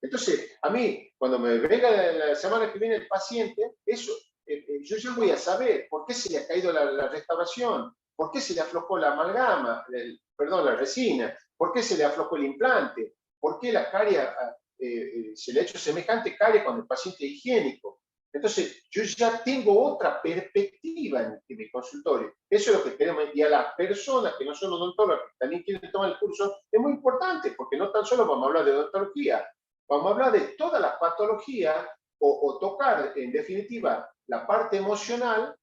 Entonces, a mí, cuando me venga la semana que viene el paciente, eso, yo ya voy a saber por qué se le ha caído la restauración, por qué se le aflojó la amalgama, la resina, por qué se le aflojó el implante, por qué la caria, se le ha hecho semejante caria cuando el paciente es higiénico. Entonces, yo ya tengo otra perspectiva en mi consultorio. Eso es lo que queremos. Y a las personas que no son odontólogos, que también quieren tomar el curso, es muy importante, porque no tan solo vamos a hablar de odontología, vamos a hablar de todas las patologías o tocar, en definitiva, la parte emocional,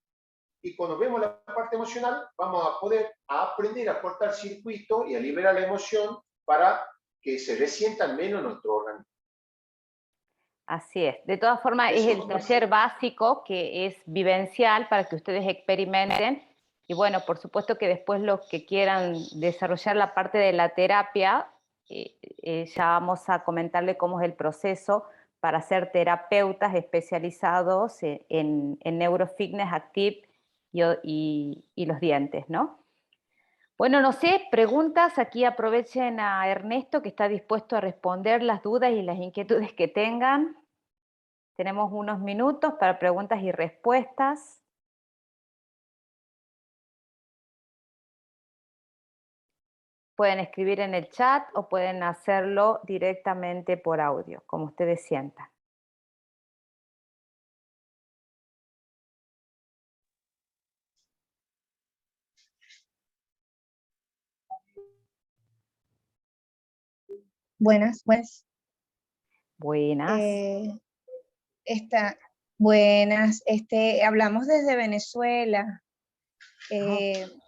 y cuando vemos la parte emocional vamos a poder aprender a cortar circuito y a liberar la emoción para que se resientan menos nuestro organismo.
Así es. De todas formas, es el taller básico que es vivencial para que ustedes experimenten. Y bueno, por supuesto que después los que quieran desarrollar la parte de la terapia, ya vamos a comentarle cómo es el proceso para ser terapeutas especializados en Neurofitness Active y los dientes, ¿no? Bueno, no sé, preguntas, aquí aprovechen a Ernesto que está dispuesto a responder las dudas y las inquietudes que tengan. Tenemos unos minutos para preguntas y respuestas. Pueden escribir en el chat o pueden hacerlo directamente por audio, como ustedes sientan.
Buenas, pues.
Buenas.
Buenas, hablamos desde Venezuela.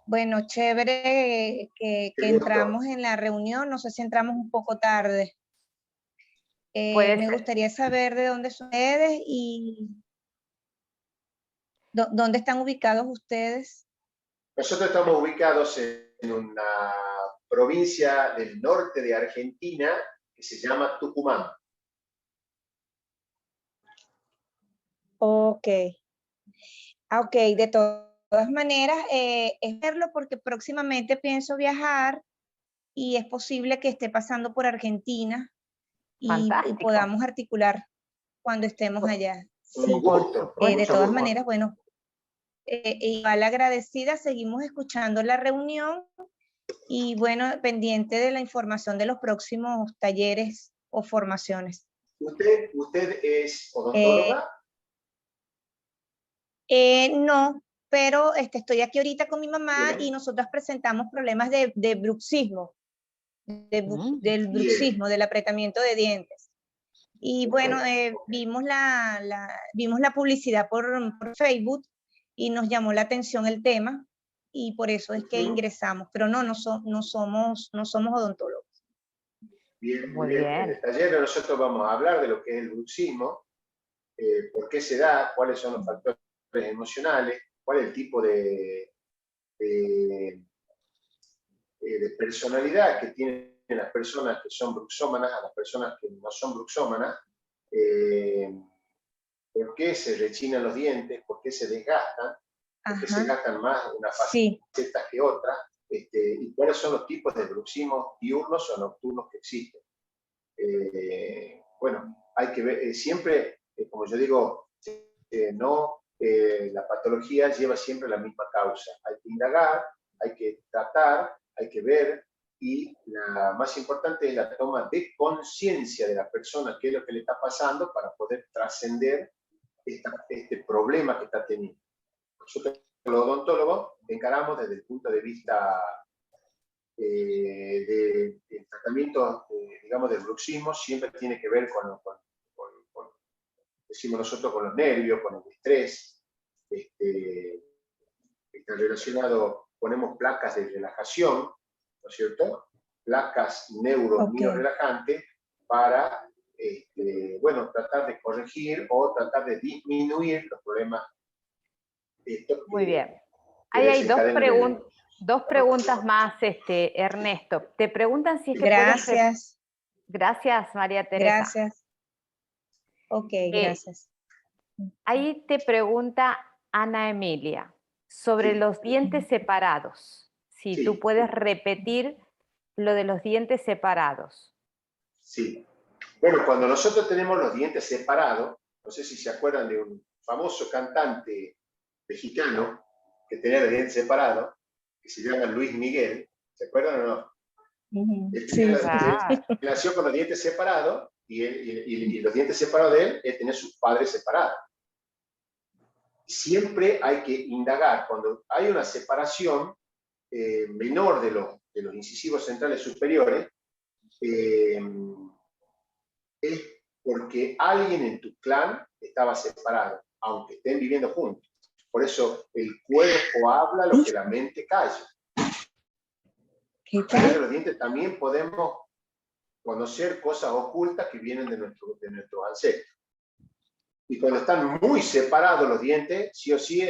Bueno, chévere que entramos en la reunión, no sé si entramos un poco tarde. Me gustaría saber de dónde son ustedes y dónde están ubicados ustedes.
Nosotros estamos ubicados en una provincia del norte de Argentina que se llama Tucumán.
Ok. Ok, de todas maneras, es verlo porque próximamente pienso viajar y es posible que esté pasando por Argentina y podamos articular cuando estemos allá.
Sí, un gusto.
De todas maneras, bueno, igual agradecida, seguimos escuchando la reunión y bueno, pendiente de la información de los próximos talleres o formaciones.
¿Usted es odontóloga?
No, pero estoy aquí ahorita con mi mamá y nosotros presentamos problemas de bruxismo, del bruxismo, del apretamiento de dientes. Y bueno, vimos la publicidad por Facebook y nos llamó la atención el tema y por eso es que ingresamos, pero no somos odontólogos.
Bien, muy bien. En el taller nosotros vamos a hablar de lo que es el bruxismo, por qué se da, cuáles son los factores emocionales, cuál es el tipo de personalidad que tienen las personas que son bruxómanas a las personas que no son bruxómanas, por qué se rechinan los dientes, por qué se desgastan, por qué se gastan más unas facetas que otras, y cuáles son los tipos de bruxismos diurnos o nocturnos que existen. Bueno, hay que ver, siempre, como yo digo, la patología lleva siempre la misma causa. Hay que indagar, hay que tratar, hay que ver, y la más importante es la toma de conciencia de la persona, qué es lo que le está pasando para poder trascender este problema que está teniendo. Nosotros, los odontólogos, encaramos desde el punto de vista del tratamiento, digamos, del bruxismo, siempre tiene que ver decimos nosotros, con los nervios, con el estrés. Está relacionado, ponemos placas de relajación, ¿no es cierto? Placas neuromio-relajantes para, bueno, tratar de corregir o tratar de disminuir los problemas.
Muy bien. Ahí hay dos preguntas más, Ernesto. Te preguntan si es que
puedes...
Gracias, María Teresa.
Gracias. Ok, gracias.
Ahí te pregunta Ana Emilia sobre los dientes separados. Si tú puedes repetir lo de los dientes separados.
Sí. Bueno, cuando nosotros tenemos los dientes separados, no sé si se acuerdan de un famoso cantante mexicano que tenía los dientes separados, que se llama Luis Miguel, ¿se acuerdan o no?
Sí,
nació con los dientes separados y los dientes separados de él tenía sus padres separados. Siempre hay que indagar, cuando hay una separación menor de los incisivos centrales superiores, es porque alguien en tu clan estaba separado, aunque estén viviendo juntos. Por eso el cuerpo habla lo que la mente calla. A través de los dientes también podemos conocer cosas ocultas que vienen de nuestros ancestros. Y cuando están muy separados los dientes, sí o sí,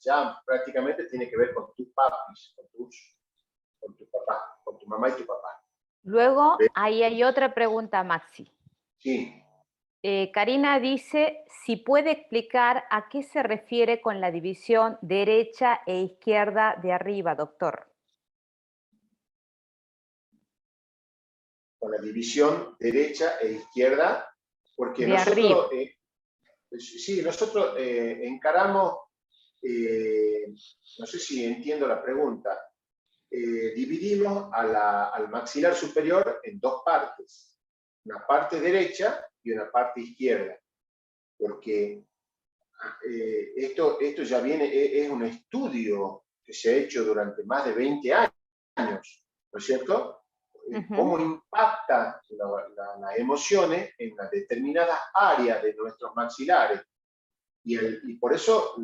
ya prácticamente tiene que ver con tus papis, con tu papá, con tu mamá y tu papá.
Luego, ahí hay otra pregunta, Maxi.
Sí.
Karina dice si puede explicar a qué se refiere con la división derecha e izquierda de arriba, doctor.
Con la división derecha e izquierda, porque
De
nosotros,
arriba.
sí, nosotros encaramos, no sé si entiendo la pregunta, dividimos al maxilar superior en dos partes, una parte derecha y una parte izquierda, porque esto ya viene, es un estudio que se ha hecho durante más de 20 años, ¿no es cierto? Cómo impacta las emociones en las determinadas áreas de nuestros maxilares. Y por eso,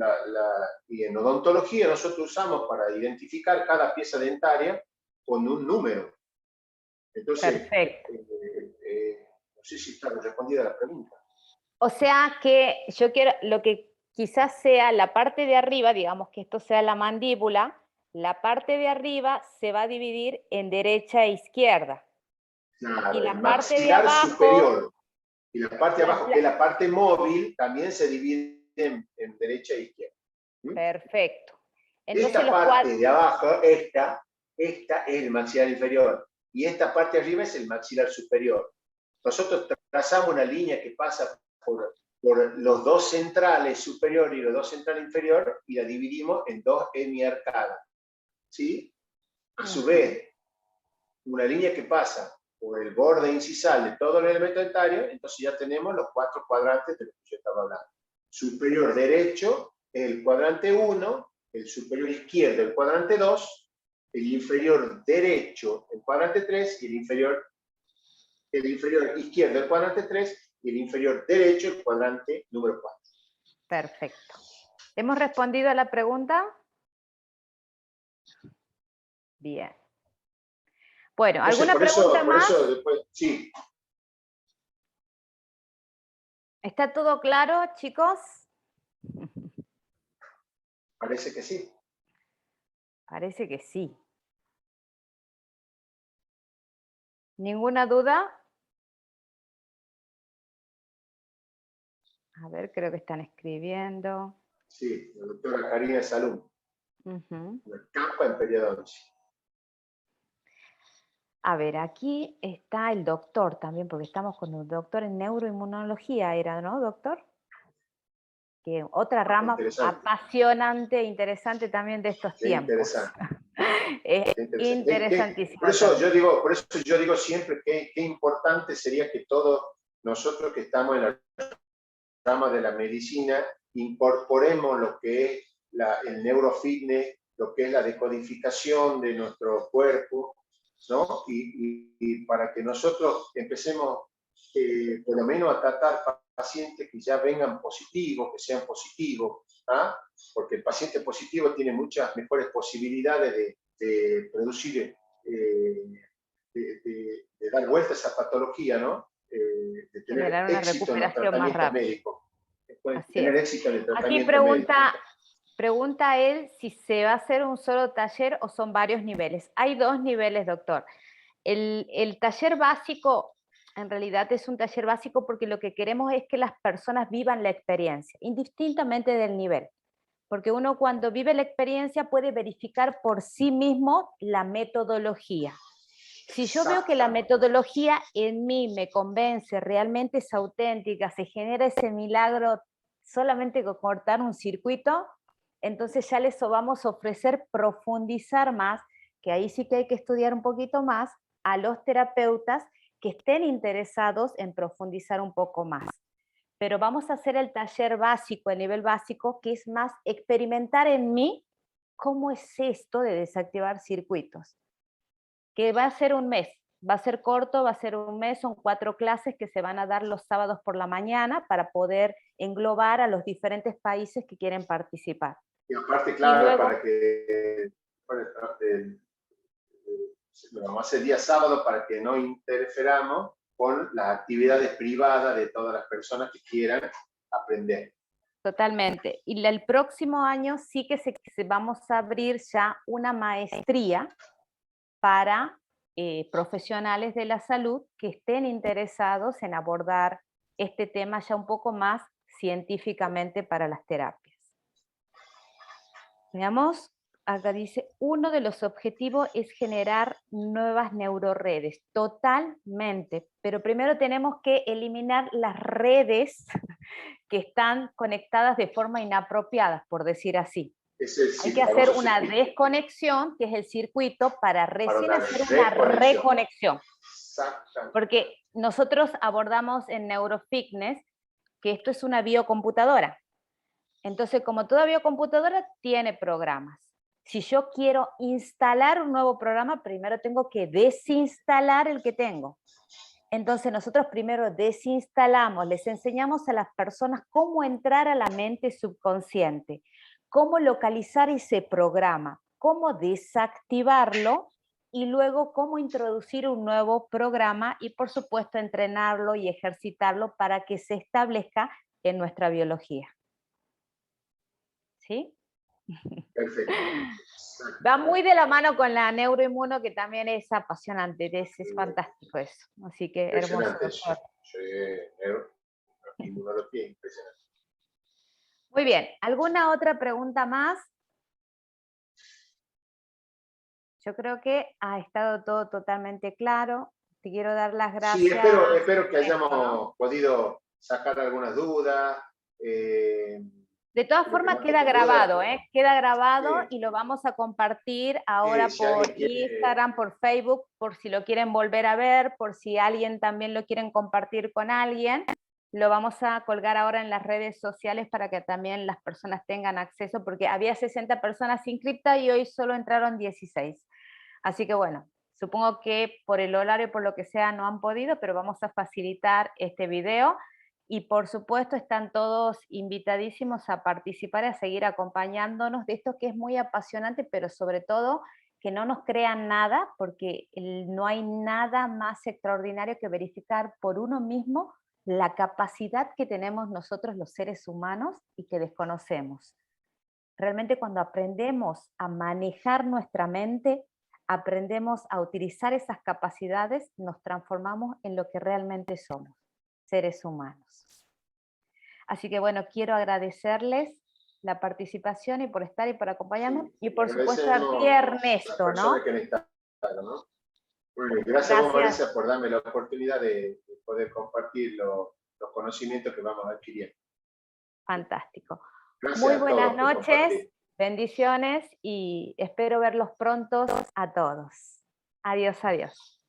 y en odontología nosotros usamos para identificar cada pieza dentaria con un número. Entonces,
Perfecto.
no sé si está respondida la pregunta.
O sea que yo quiero, lo que quizás sea la parte de arriba, digamos que esto sea la mandíbula, la parte de arriba se va a dividir en derecha e izquierda.
Claro,
Y la
el
parte de
maxilar
abajo,
superior y la parte de abajo, que es la parte móvil, también se divide en derecha e izquierda.
Perfecto. Entonces
Esta
los
parte de abajo, esta es el maxilar inferior y esta parte de arriba es el maxilar superior. Nosotros trazamos una línea que pasa por los dos centrales superior y los dos centrales inferior y la dividimos en dos hemiarcadas. ¿Sí? A su vez, una línea que pasa por el borde incisal de todo el elemento dentario, entonces ya tenemos los cuatro cuadrantes de los que yo estaba hablando. Superior derecho, el cuadrante 1, el superior izquierdo, el cuadrante 2, el inferior derecho, el cuadrante 3, y el inferior izquierdo, el cuadrante 3, y el inferior derecho, el cuadrante número 4.
Perfecto. ¿Hemos respondido a la pregunta? Bien. Bueno, ¿alguna pregunta más?
Por eso después, sí.
¿Está todo claro, chicos?
Parece que sí.
Parece que sí. ¿Ninguna duda? A ver, creo que están escribiendo.
Sí, la doctora Karina Salum. Una capa en periodoncia.
A ver, aquí está el doctor también, porque estamos con un doctor en neuroinmunología, ¿era, no, doctor? Que otra rama apasionante e interesante también de estos tiempos.
Interesante.
Es interesantísimo.
Por eso yo digo siempre que qué importante sería que todos nosotros que estamos en la rama de la medicina incorporemos lo que es el neurofitness, lo que es la decodificación de nuestro cuerpo, ¿no? Y para que nosotros empecemos por lo menos a tratar pacientes que ya vengan positivos, que sean positivos, ¿ah? Porque el paciente positivo tiene muchas mejores posibilidades de producir, de dar vuelta a esa patología, ¿no? De tener
generar una
éxito en los
recuperación más
tratamientos
rápida.
médicos.
Así
Tener
es.
éxito en el
Aquí
tratamiento médico.
pregunta él si se va a hacer un solo taller o son varios niveles. Hay dos niveles, doctor. El taller básico, en realidad es un taller básico porque lo que queremos es que las personas vivan la experiencia, indistintamente del nivel. Porque uno cuando vive la experiencia puede verificar por sí mismo la metodología. Si yo veo que la metodología en mí me convence, realmente es auténtica, se genera ese milagro solamente con cortar un circuito, entonces ya les vamos a ofrecer profundizar más, que ahí sí que hay que estudiar un poquito más, a los terapeutas que estén interesados en profundizar un poco más. Pero vamos a hacer el taller básico, el nivel básico, que es más experimentar en mí cómo es esto de desactivar circuitos. Que va a ser un mes, va a ser corto, va a ser un mes, son 4 clases que se van a dar los sábados por la mañana para poder englobar a los diferentes países que quieren participar.
Y aparte, claro,
y luego,
para que lo vamos a hacer día sábado para que no interferamos con las actividades privadas de todas las personas que quieran aprender.
Totalmente. Y el próximo año sí que vamos a abrir ya una maestría para profesionales de la salud que estén interesados en abordar este tema ya un poco más científicamente para las terapias. Veamos, acá dice, uno de los objetivos es generar nuevas neuroredes, totalmente, pero primero tenemos que eliminar las redes que están conectadas de forma inapropiada, por decir así. Hay que hacer una desconexión, que es el circuito, para recién hacer una reconexión. Porque nosotros abordamos en Neurofitness que esto es una biocomputadora. Entonces, como toda biocomputadora, tiene programas. Si yo quiero instalar un nuevo programa, primero tengo que desinstalar el que tengo. Entonces, nosotros primero desinstalamos, les enseñamos a las personas cómo entrar a la mente subconsciente, cómo localizar ese programa, cómo desactivarlo y luego cómo introducir un nuevo programa y, por supuesto, entrenarlo y ejercitarlo para que se establezca en nuestra biología. ¿Sí?
Perfecto.
Va muy de la mano con la neuroinmuno, que también es apasionante, es fantástico eso. Así que hermoso.
Inmunología impresionante.
Muy bien, ¿alguna otra pregunta más? Yo creo que ha estado todo totalmente claro. Te quiero dar las gracias.
Sí, espero que hayamos podido sacar algunas dudas.
De todas formas queda grabado, queda grabado y lo vamos a compartir ahora por Instagram, por Facebook, por si lo quieren volver a ver, por si alguien también lo quieren compartir con alguien. Lo vamos a colgar ahora en las redes sociales para que también las personas tengan acceso, porque había 60 personas inscritas y hoy solo entraron 16. Así que bueno, supongo que por el horario, por lo que sea, no han podido, pero vamos a facilitar este video. Y por supuesto están todos invitadísimos a participar, a seguir acompañándonos de esto que es muy apasionante, pero sobre todo que no nos crean nada, porque no hay nada más extraordinario que verificar por uno mismo la capacidad que tenemos nosotros los seres humanos y que desconocemos. Realmente cuando aprendemos a manejar nuestra mente, aprendemos a utilizar esas capacidades, nos transformamos en lo que realmente somos, seres humanos. Así que bueno, quiero agradecerles la participación y por estar y por acompañarnos, y por supuesto a ti, Ernesto, ¿no?
Muy bien, gracias a vos, Marisa, por darme la oportunidad de poder compartir los conocimientos que vamos adquiriendo.
Fantástico.
Gracias.
Muy buenas noches, bendiciones y espero verlos pronto a todos. Adiós, adiós.